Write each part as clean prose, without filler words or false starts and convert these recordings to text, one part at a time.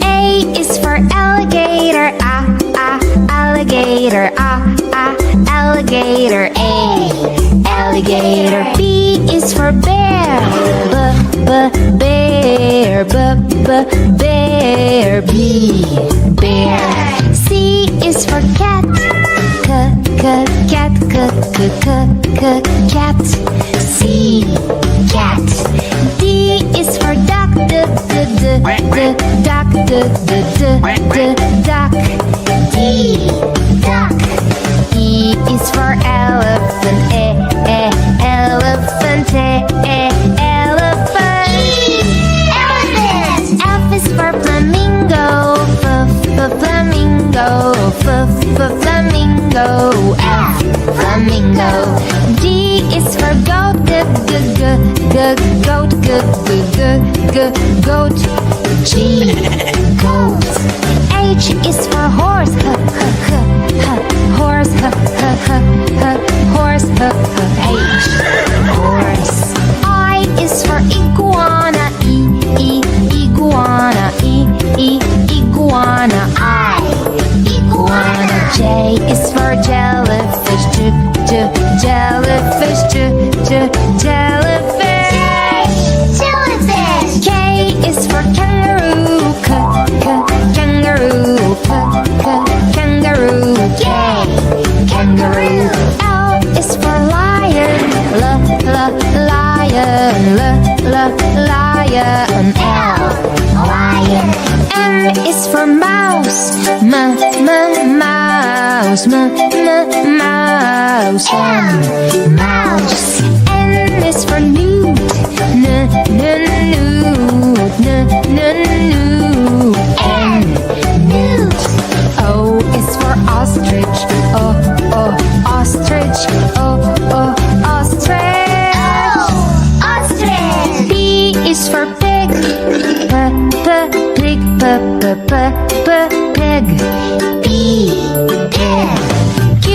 A is for alligator, alligator, alligator, alligator. B is for bear, bear, bear, bear. C is for cat, cat, cat. C, cat. D is for duck, duck. D, duck. E is for elephant, elephant, elephant. Elephant. F is for flamingo, flamingo, flamingo. F, flamingo. G is for goat, goat, goat. G, goat. H is for horse, horse, horse. H, horse. I is for iguana, iguana, iguana. I, iguana. J is for jellyfish, jellyfish, jellyfish. Jellyfish. K is for kangaroo, kangaroo, kangaroo. K, kangaroo. L is for lion, lion, lion. L, lion. M is for mouse, mouse, mouse. Mouse. N is for newt, newt. N, newt. O is for ostrich, ostrich, ostrich. Ostrich. P is for pig, pig. P, pig. Q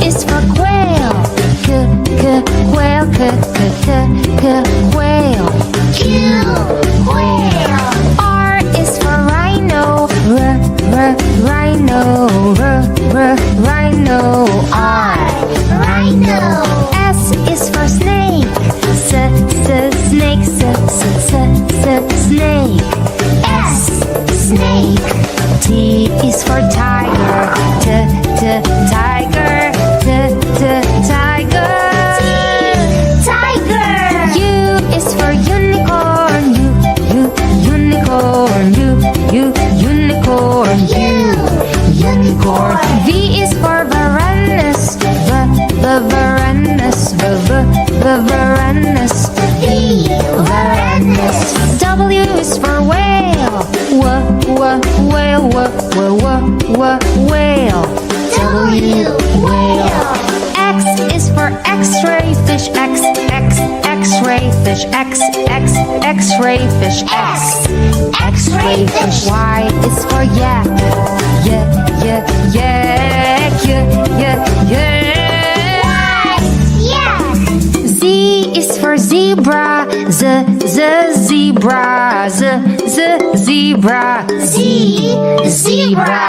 is for quail, quail, quail. Q, quail. R is for rhino, rhino, rhino. R, rhino. S is for snake, snake, snake. S, snake. T is for tiger, tiger, tiger. Tiger. U is for unicorn, unicorn, unicorn. Unicorn. V is for varanus, varanus. V, varanus. W is for whale, whale, whale. W, whale. X is for X-ray fish, X-ray fish, X-ray fish, X-ray fish. Y is for yak, Z is for zebra, zebra, zebra. Z, zebra.